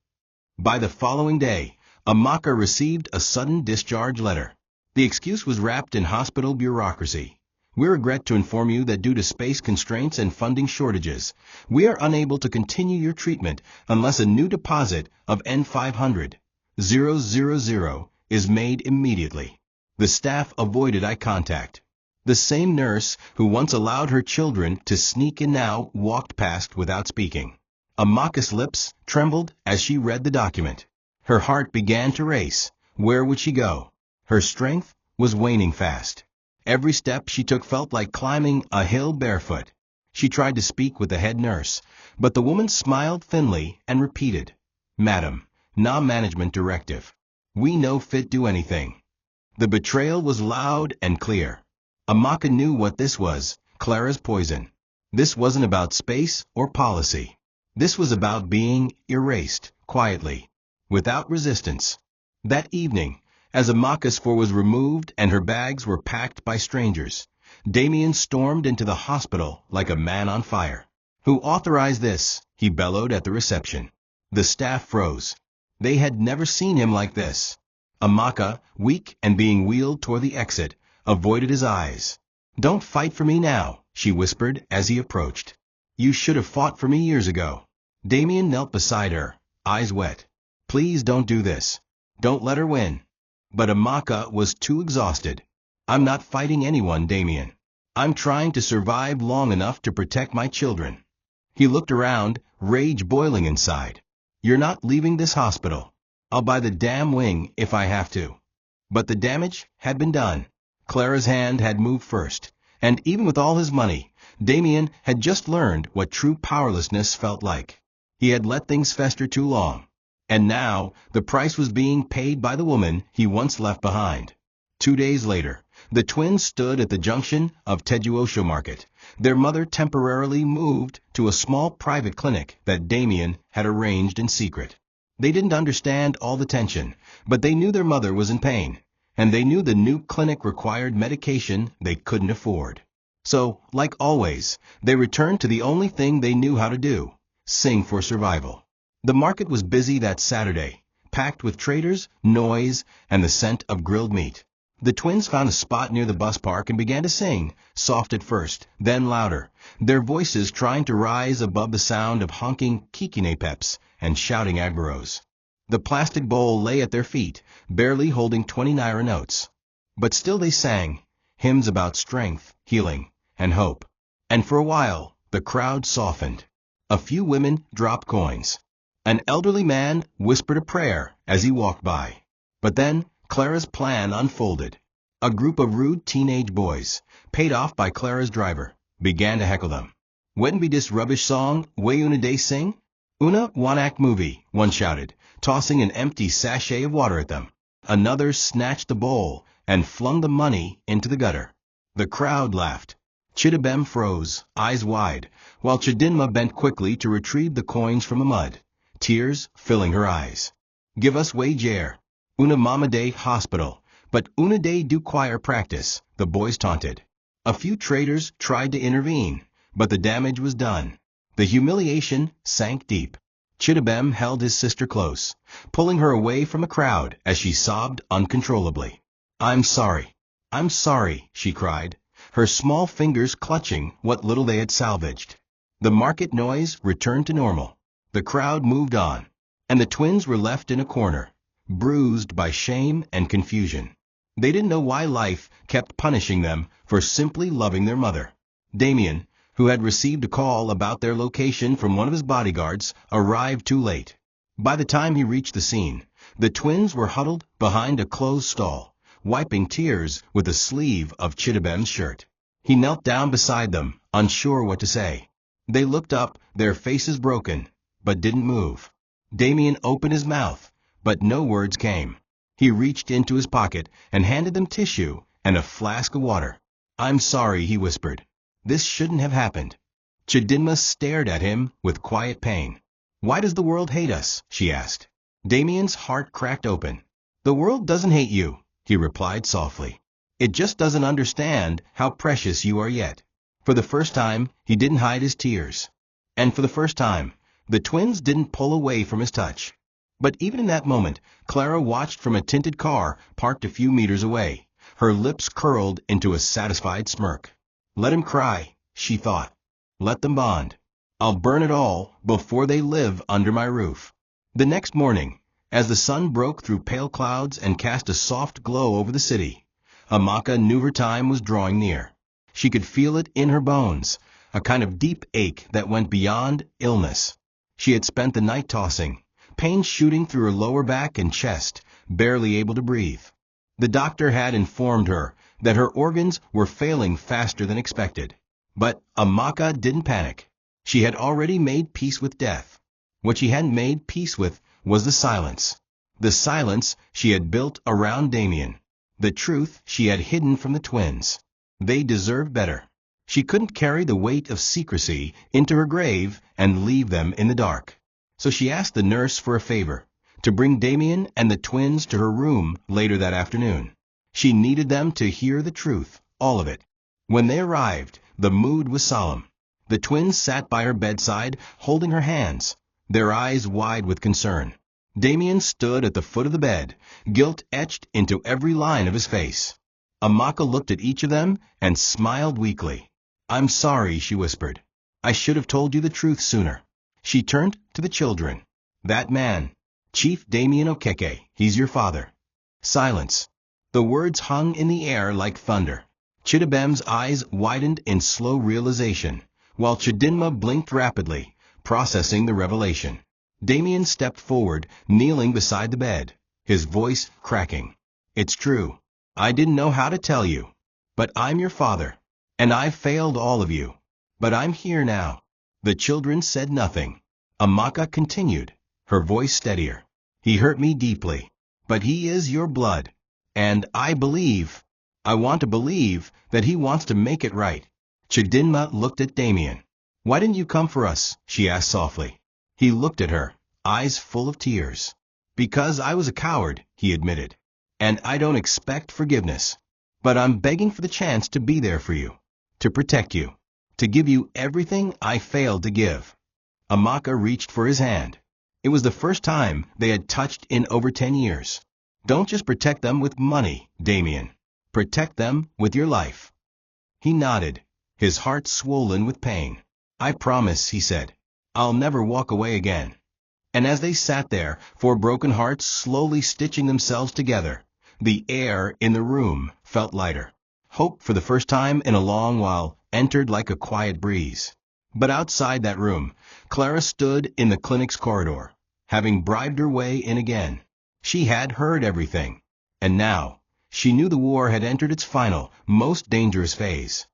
By the following day, Amaka received a sudden discharge letter. The excuse was wrapped in hospital bureaucracy. We regret to inform you that due to space constraints and funding shortages, we are unable to continue your treatment unless a new deposit of N500,000 is made immediately. The staff avoided eye contact. The same nurse who once allowed her children to sneak in now walked past without speaking. Amaka's lips trembled as she read the document. Her heart began to race. Where would she go? Her strength was waning fast. Every step she took felt like climbing a hill barefoot. She tried to speak with the head nurse, but the woman smiled thinly and repeated, "Madam, na management directive. We no fit do anything." The betrayal was loud and clear. Amaka knew what this was, Clara's poison. This wasn't about space or policy. This was about being erased, quietly, without resistance. That evening, as Amaka's fur was removed and her bags were packed by strangers, Damien stormed into the hospital like a man on fire. "Who authorized this?" he bellowed at the reception. The staff froze. They had never seen him like this. Amaka, weak and being wheeled toward the exit, avoided his eyes. "Don't fight for me now," she whispered as he approached. "You should have fought for me years ago." Damien knelt beside her, eyes wet. "Please don't do this. Don't let her win." But Amaka was too exhausted. "I'm not fighting anyone, Damien. I'm trying to survive long enough to protect my children." He looked around, rage boiling inside. "You're not leaving this hospital. I'll buy the damn wing if I have to." But the damage had been done. Clara's hand had moved first, and even with all his money, Damien had just learned what true powerlessness felt like. He had let things fester too long. And now, the price was being paid by the woman he once left behind. 2 days later, The twins stood at the junction of Tejuosho Market. Their mother temporarily moved to a small private clinic that Damien had arranged in secret. They didn't understand all the tension, but they knew their mother was in pain, and they knew the new clinic required medication they couldn't afford. So, like always, they returned to the only thing they knew how to do: sing for survival. The market was busy that Saturday, packed with traders, noise, and the scent of grilled meat. The twins found a spot near the bus park and began to sing, soft at first, then louder, their voices trying to rise above the sound of honking kikine peps and shouting agbaros. The plastic bowl lay at their feet, barely holding 20 naira notes. But still they sang, hymns about strength, healing, and hope. And for a while, the crowd softened. A few women dropped coins. An elderly man whispered a prayer as he walked by. But then, Clara's plan unfolded. A group of rude teenage boys, paid off by Clara's driver, began to heckle them. "When be this rubbish song, way una day sing? Una one-act movie," one shouted, tossing an empty sachet of water at them. Another snatched the bowl and flung the money into the gutter. The crowd laughed. Chidabem froze, eyes wide, while Chidinma bent quickly to retrieve the coins from the mud, tears filling her eyes. "Give us wager. Una mama day hospital, but una day do choir practice," the boys taunted. A few traders tried to intervene, but the damage was done. The humiliation sank deep. Chidabem held his sister close, pulling her away from the crowd as she sobbed uncontrollably. I'm sorry," she cried, her small fingers clutching what little they had salvaged. The market noise returned to normal. The crowd moved on, and the twins were left in a corner, bruised by shame and confusion. They didn't know why life kept punishing them for simply loving their mother. Damien, who had received a call about their location from one of his bodyguards, arrived too late. By the time he reached the scene, the twins were huddled behind a closed stall, wiping tears with the sleeve of Chidabem's shirt. He knelt down beside them, unsure what to say. They looked up, their faces broken, but didn't move. Damien opened his mouth, but no words came. He reached into his pocket and handed them tissue and a flask of water. "I'm sorry," he whispered. "This shouldn't have happened." Chidinma stared at him with quiet pain. "Why does the world hate us?" she asked. Damien's heart cracked open. "The world doesn't hate you," he replied softly. "It just doesn't understand how precious you are yet." For the first time, he didn't hide his tears. And for the first time, the twins didn't pull away from his touch. But even in that moment, Clara watched from a tinted car parked a few meters away, her lips curled into a satisfied smirk. Let him cry, she thought. Let them bond. I'll burn it all before they live under my roof. The next morning, as the sun broke through pale clouds and cast a soft glow over the city, Amaka knew her time was drawing near. She could feel it in her bones, a kind of deep ache that went beyond illness. She had spent the night tossing, pain shooting through her lower back and chest, barely able to breathe. The doctor had informed her that her organs were failing faster than expected. But Amaka didn't panic. She had already made peace with death. What she hadn't made peace with was the silence. The silence she had built around Damien. The truth she had hidden from the twins. They deserved better. She couldn't carry the weight of secrecy into her grave and leave them in the dark. So she asked the nurse for a favor, to bring Damien and the twins to her room later that afternoon. She needed them to hear the truth, all of it. When they arrived, the mood was solemn. The twins sat by her bedside, holding her hands, their eyes wide with concern. Damien stood at the foot of the bed, guilt etched into every line of his face. Amaka looked at each of them and smiled weakly. I'm sorry, she whispered. I should have told you the truth sooner. She turned to the children. That man, Chief Damien Okeke, he's your father. Silence. The words hung in the air like thunder. Chidabem's eyes widened in slow realization, while Chidinma blinked rapidly, processing the revelation. Damien stepped forward, kneeling beside the bed, his voice cracking. It's true. I didn't know how to tell you. But I'm your father, and I've failed all of you. But I'm here now. The children said nothing. Amaka continued, her voice steadier. He hurt me deeply, but he is your blood. And I believe. I want to believe that he wants to make it right. Chidinma looked at Damien. Why didn't you come for us? She asked softly. He looked at her, eyes full of tears. Because I was a coward, he admitted. And I don't expect forgiveness. But I'm begging for the chance to be there for you, to protect you, to give you everything I failed to give. Amaka reached for his hand. It was the first time they had touched in over 10 years. Don't just protect them with money, Damien. Protect them with your life. He nodded, his heart swollen with pain. I promise, he said. I'll never walk away again. And as they sat there, 4 broken hearts slowly stitching themselves together, the air in the room felt lighter. Hope, for the first time in a long while, entered like a quiet breeze. But outside that room, Clara stood in the clinic's corridor, having bribed her way in again. She had heard everything. And now, she knew the war had entered its final, most dangerous phase.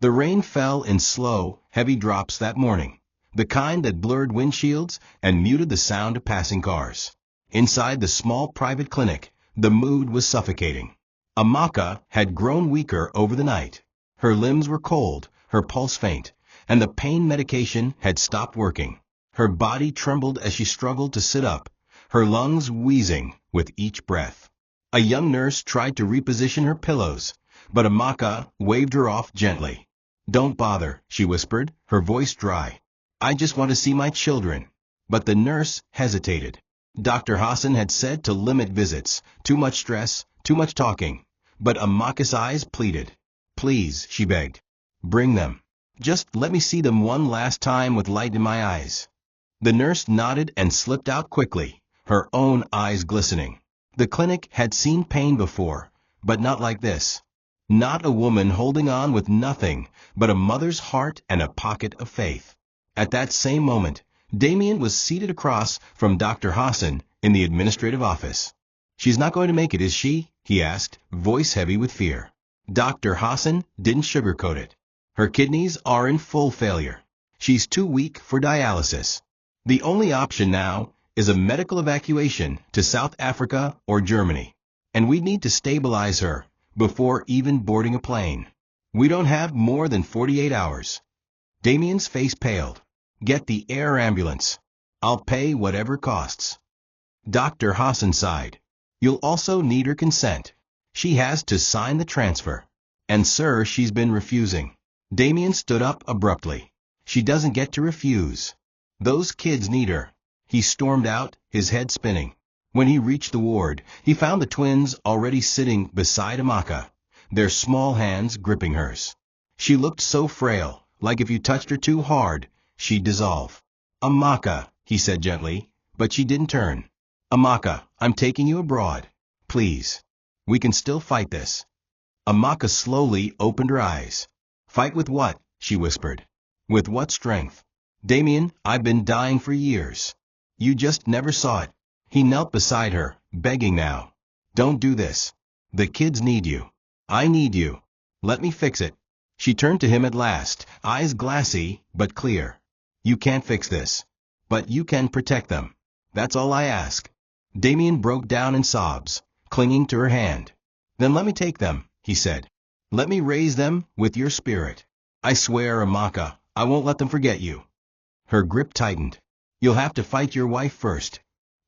The rain fell in slow, heavy drops that morning, the kind that blurred windshields and muted the sound of passing cars. Inside the small private clinic, the mood was suffocating. Amaka had grown weaker over the night. Her limbs were cold, her pulse faint, and the pain medication had stopped working. Her body trembled as she struggled to sit up, her lungs wheezing with each breath. A young nurse tried to reposition her pillows, but Amaka waved her off gently. Don't bother, she whispered, her voice dry. I just want to see my children. But the nurse hesitated. Dr. Hassan had said to limit visits, too much stress, too much talking. But Amaka's eyes pleaded. Please, she begged. Bring them. Just let me see them one last time with light in my eyes. The nurse nodded and slipped out quickly, her own eyes glistening. The clinic had seen pain before, but not like this. Not a woman holding on with nothing but a mother's heart and a pocket of faith. At that same moment, Damien was seated across from Dr. Hassan in the administrative office. She's not going to make it, is she? He asked, voice heavy with fear. Dr. Hassan didn't sugarcoat it. Her kidneys are in full failure. She's too weak for dialysis. The only option now is a medical evacuation to South Africa or Germany. And we need to stabilize her before even boarding a plane. We don't have more than 48 hours. Damien's face paled. Get the air ambulance. I'll pay whatever costs. Dr. Hassan sighed. You'll also need her consent. She has to sign the transfer. And sir, she's been refusing. Damien stood up abruptly. She doesn't get to refuse. Those kids need her. He stormed out, his head spinning. When he reached the ward, he found the twins already sitting beside Amaka, their small hands gripping hers. She looked so frail, like if you touched her too hard, she'd dissolve. Amaka, he said gently, but she didn't turn. Amaka, I'm taking you abroad. Please. We can still fight this. Amaka slowly opened her eyes. Fight with what? She whispered. With what strength? Damien, I've been dying for years. You just never saw it. He knelt beside her, begging now. Don't do this. The kids need you. I need you. Let me fix it. She turned to him at last, eyes glassy but clear. You can't fix this. But you can protect them. That's all I ask. Damien broke down in sobs, clinging to her hand. Then let me take them, he said. Let me raise them with your spirit. I swear, Amaka, I won't let them forget you. Her grip tightened. You'll have to fight your wife first.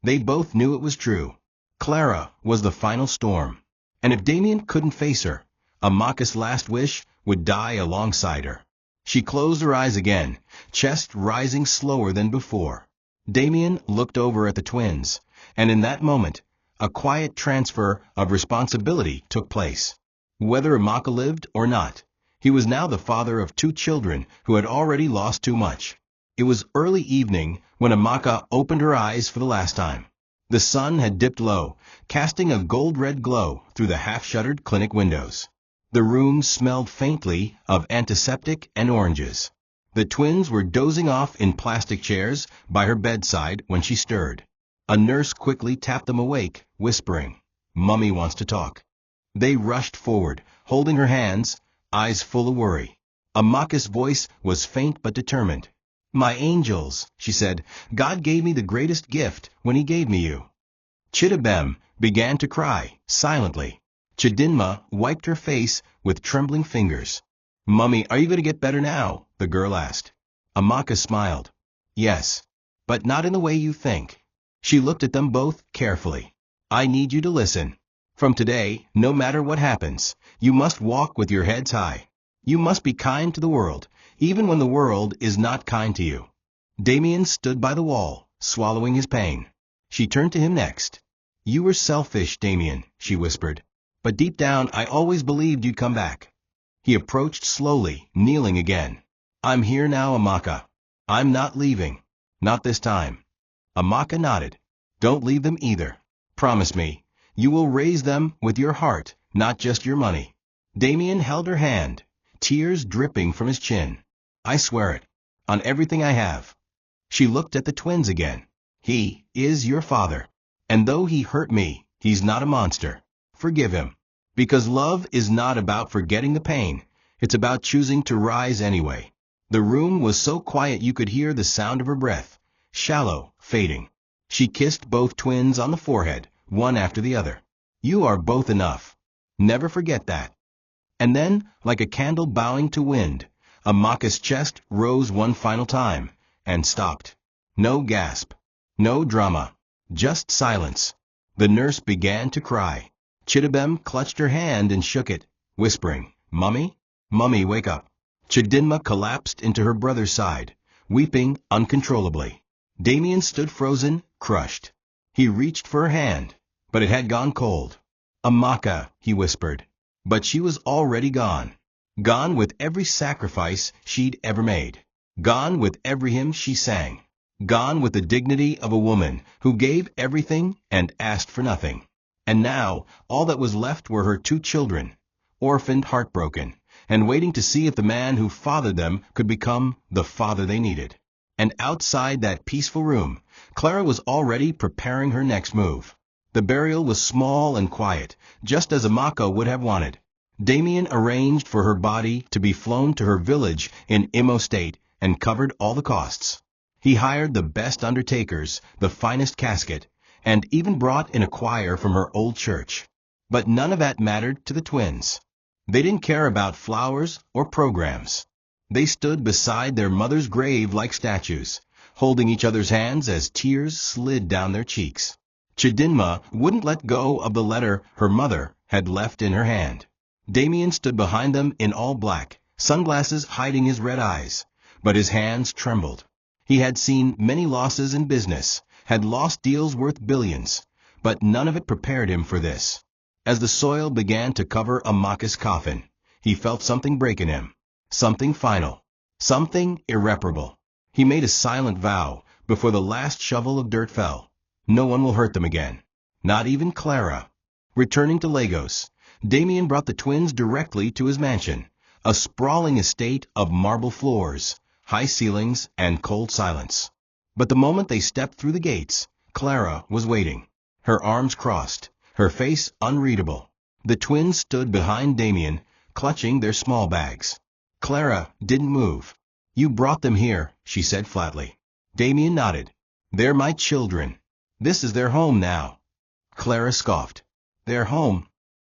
They both knew it was true. Clara was the final storm. And if Damien couldn't face her, Amaka's last wish would die alongside her. She closed her eyes again, chest rising slower than before. Damien looked over at the twins, and in that moment, a quiet transfer of responsibility took place. Whether Amaka lived or not, he was now the father of 2 children who had already lost too much. It was early evening when Amaka opened her eyes for the last time. The sun had dipped low, casting a gold-red glow through the half-shuttered clinic windows. The room smelled faintly of antiseptic and oranges. The twins were dozing off in plastic chairs by her bedside when she stirred. A nurse quickly tapped them awake, whispering, "Mummy wants to talk." They rushed forward, holding her hands, eyes full of worry. Amaka's voice was faint but determined. "My angels," she said, "God gave me the greatest gift when he gave me you." Chidabem began to cry, silently. Chidinma wiped her face with trembling fingers. "Mummy, are you going to get better now?" the girl asked. Amaka smiled. "Yes, but not in the way you think." She looked at them both carefully. "I need you to listen. From today, no matter what happens, you must walk with your heads high. You must be kind to the world, even when the world is not kind to you." Damien stood by the wall, swallowing his pain. She turned to him next. "You were selfish, Damien," she whispered. "But deep down, I always believed you'd come back." He approached slowly, kneeling again. "I'm here now, Amaka. I'm not leaving. Not this time." Amaka nodded. "Don't leave them either. Promise me. You will raise them with your heart, not just your money." Damien held her hand, tears dripping from his chin. "I swear it. On everything I have." She looked at the twins again. "He is your father. And though he hurt me, he's not a monster. Forgive him. Because love is not about forgetting the pain. It's about choosing to rise anyway." The room was so quiet you could hear the sound of her breath, shallow, fading. She kissed both twins on the forehead, one after the other. "You are both enough. Never forget that." And then, like a candle bowing to wind, Amaka's chest rose one final time, and stopped. No gasp. No drama. Just silence. The nurse began to cry. Chidibem clutched her hand and shook it, whispering, "Mummy? Mummy, wake up." Chidinma collapsed into her brother's side, weeping uncontrollably. Damien stood frozen, crushed. He reached for her hand, but it had gone cold. "Amaka," he whispered. But she was already gone. Gone with every sacrifice she'd ever made. Gone with every hymn she sang. Gone with the dignity of a woman who gave everything and asked for nothing. And now, all that was left were her two children, orphaned, heartbroken, and waiting to see if the man who fathered them could become the father they needed. And outside that peaceful room, Clara was already preparing her next move. The burial was small and quiet, just as Amaka would have wanted. Damien arranged for her body to be flown to her village in Imo State and covered all the costs. He hired the best undertakers, the finest casket, and even brought in a choir from her old church. But none of that mattered to the twins. They didn't care about flowers or programs. They stood beside their mother's grave like statues, holding each other's hands as tears slid down their cheeks. Chidinma wouldn't let go of the letter her mother had left in her hand. Damien stood behind them in all black, sunglasses hiding his red eyes, but his hands trembled. He had seen many losses in business, had lost deals worth billions, but none of it prepared him for this. As the soil began to cover Amaka's coffin, he felt something break in him. Something final. Something irreparable. He made a silent vow before the last shovel of dirt fell. No one will hurt them again. Not even Clara. Returning to Lagos, Damien brought the twins directly to his mansion, a sprawling estate of marble floors, high ceilings, and cold silence. But the moment they stepped through the gates, Clara was waiting, her arms crossed, her face unreadable. The twins stood behind Damien, clutching their small bags. Clara didn't move. "You brought them here," she said flatly. Damien nodded. "They're my children. This is their home now." Clara scoffed. "Their home?"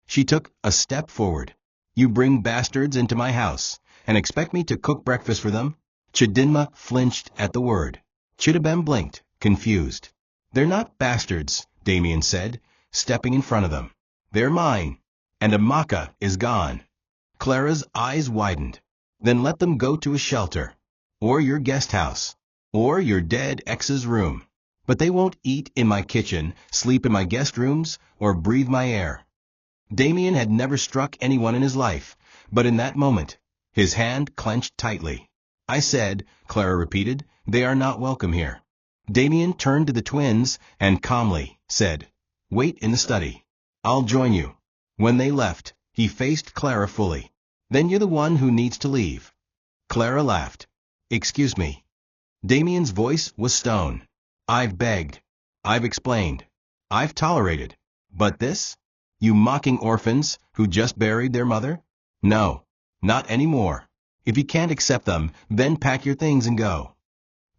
She took a step forward. "You bring bastards into my house and expect me to cook breakfast for them?" Chidinma flinched at the word. Chidibem blinked, confused. "They're not bastards," Damien said, stepping in front of them. "They're mine, and Amaka is gone." Clara's eyes widened. "Then let them go to a shelter, or your guest house, or your dead ex's room. But they won't eat in my kitchen, sleep in my guest rooms, or breathe my air." Damien had never struck anyone in his life, but in that moment, his hand clenched tightly. "I said," Clara repeated, "they are not welcome here." Damien turned to the twins and calmly said, "Wait in the study. I'll join you." When they left, he faced Clara fully. "Then you're the one who needs to leave." Clara laughed. "Excuse me." Damien's voice was stone. "I've begged. I've explained. I've tolerated. But this? You mocking orphans who just buried their mother? No, not anymore. If you can't accept them, then pack your things and go."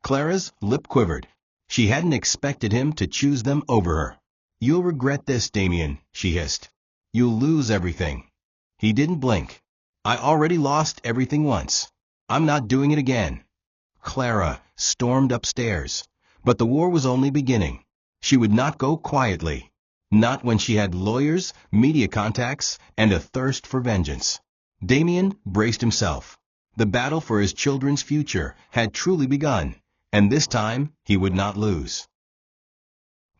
Clara's lip quivered. She hadn't expected him to choose them over her. "You'll regret this, Damien," she hissed. You'll lose everything." He didn't blink. "I already lost everything once. I'm not doing it again." Clara stormed upstairs. But the war was only beginning. She would not go quietly. Not when she had lawyers, media contacts, and a thirst for vengeance. Damien braced himself. The battle for his children's future had truly begun, and this time he would not lose.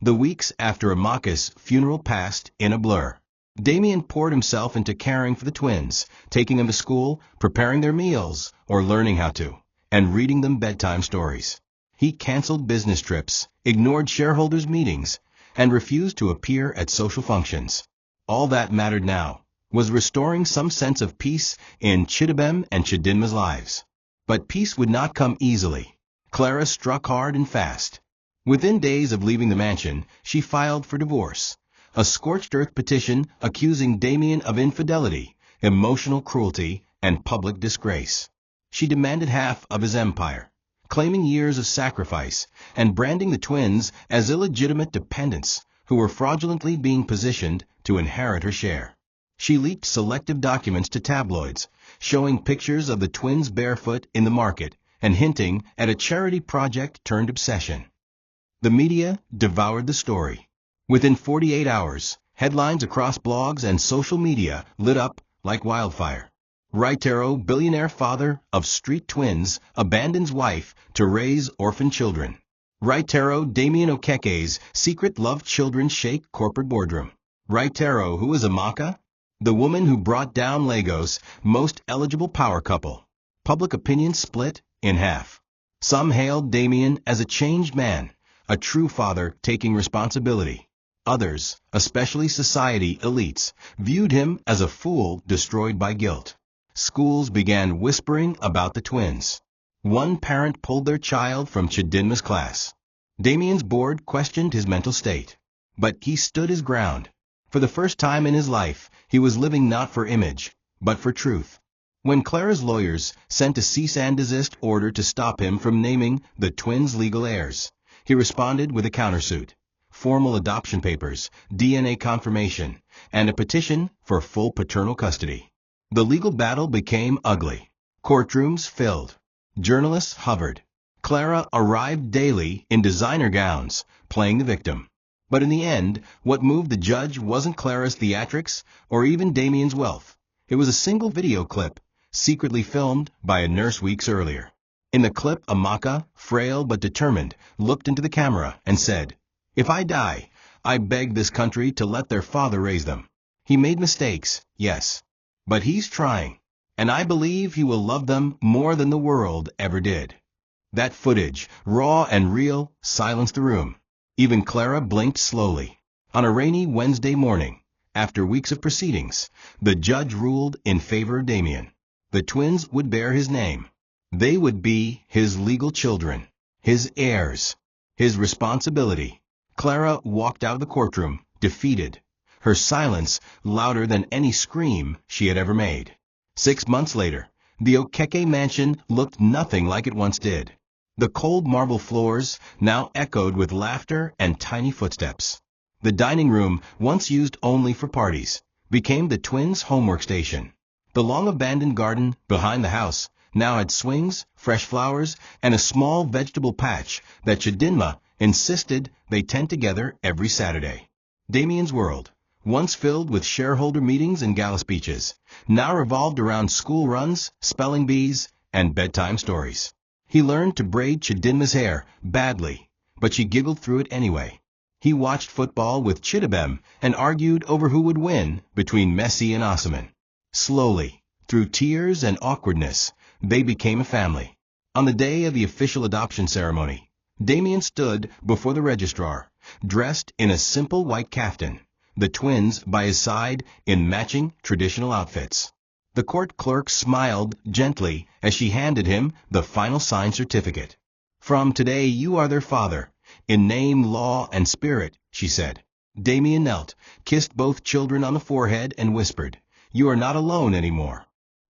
The weeks after Amaka's funeral passed in a blur. Damien poured himself into caring for the twins, taking them to school, preparing their meals, or learning how to, and reading them bedtime stories. He canceled business trips, ignored shareholders' meetings, and refused to appear at social functions. All that mattered now was restoring some sense of peace in Chidibem and Chidinma's lives. But peace would not come easily. Clara struck hard and fast. Within days of leaving the mansion, she filed for divorce. A scorched-earth petition accusing Damien of infidelity, emotional cruelty, and public disgrace. She demanded half of his empire, claiming years of sacrifice, and branding the twins as illegitimate dependents who were fraudulently being positioned to inherit her share. She leaked selective documents to tabloids, showing pictures of the twins barefoot in the market and hinting at a charity project turned obsession. The media devoured the story. Within 48 hours, headlines across blogs and social media lit up like wildfire. Raitero, billionaire father of street twins, abandons wife to raise orphan children. Raitero, Damien Okeke's secret love children shake corporate boardroom. Raitero, who is Amaka? The woman who brought down Lagos' most eligible power couple. Public opinion split in half. Some hailed Damien as a changed man, a true father taking responsibility. Others, especially society elites, viewed him as a fool destroyed by guilt. Schools began whispering about the twins. One parent pulled their child from Chidinma's class. Damien's board questioned his mental state. But he stood his ground. For the first time in his life, he was living not for image, but for truth. When Clara's lawyers sent a cease and desist order to stop him from naming the twins' legal heirs, he responded with a countersuit, formal adoption papers, DNA confirmation, and a petition for full paternal custody. The legal battle became ugly. Courtrooms filled. Journalists hovered. Clara arrived daily in designer gowns, playing the victim. But in the end, what moved the judge wasn't Clara's theatrics or even Damien's wealth. It was a single video clip, secretly filmed by a nurse weeks earlier. In the clip, Amaka, frail but determined, looked into the camera and said, "If I die, I beg this country to let their father raise them. He made mistakes, yes, but he's trying, and I believe he will love them more than the world ever did." That footage, raw and real, silenced the room. Even Clara blinked slowly. On a rainy Wednesday morning, after weeks of proceedings, the judge ruled in favor of Damien. The twins would bear his name. They would be his legal children, his heirs, his responsibility. Clara walked out of the courtroom, defeated, her silence louder than any scream she had ever made. 6 months later, the Okeke mansion looked nothing like it once did. The cold marble floors now echoed with laughter and tiny footsteps. The dining room, once used only for parties, became the twins' homework station. The long-abandoned garden behind the house now had swings, fresh flowers, and a small vegetable patch that Chidinma insisted they tend together every Saturday. Damien's world, once filled with shareholder meetings and gala speeches, now revolved around school runs, spelling bees, and bedtime stories. He learned to braid Chidinma's hair badly, but she giggled through it anyway. He watched football with Chidibem and argued over who would win between Messi and Osimhen. Slowly, through tears and awkwardness, they became a family. On the day of the official adoption ceremony, Damien stood before the registrar, dressed in a simple white kaftan, the twins by his side in matching traditional outfits. The court clerk smiled gently as she handed him the final signed certificate. "From today you are their father, in name, law, and spirit," she said. Damien knelt, kissed both children on the forehead, and whispered, "You are not alone anymore."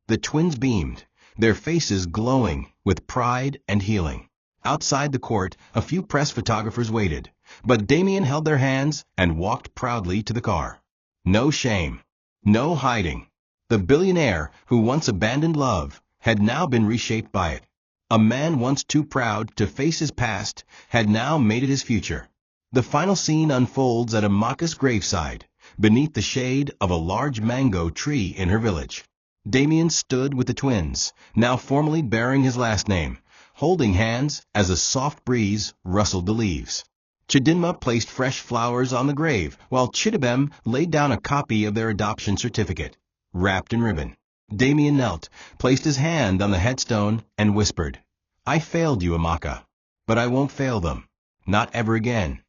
The twins beamed, their faces glowing with pride and healing. Outside the court, a few press photographers waited, but Damien held their hands and walked proudly to the car. No shame, No hiding. The billionaire who once abandoned love had now been reshaped by it. A man once too proud to face his past had now made it his future. The final scene unfolds at Amaka's graveside, beneath the shade of a large mango tree in her village. Damien stood with the twins, now formally bearing his last name, holding hands as a soft breeze rustled the leaves. Chidinma placed fresh flowers on the grave, while Chidibem laid down a copy of their adoption certificate, wrapped in ribbon. Damien knelt, placed his hand on the headstone, and whispered, "I failed you, Amaka, but I won't fail them. Not ever again."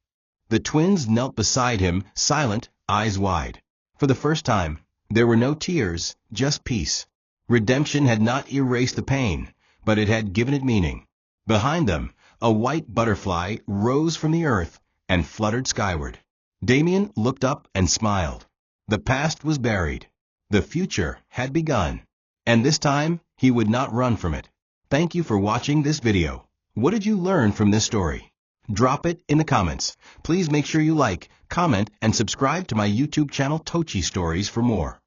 The twins knelt beside him, silent, eyes wide. For the first time, there were no tears, just peace. Redemption had not erased the pain, but it had given it meaning. Behind them, a white butterfly rose from the earth and fluttered skyward. Damien looked up and smiled. The past was buried. The future had begun. And this time, he would not run from it. Thank you for watching this video. What did you learn from this story? Drop it in the comments. Please make sure you like, comment, and subscribe to my YouTube channel Tochi Stories for more.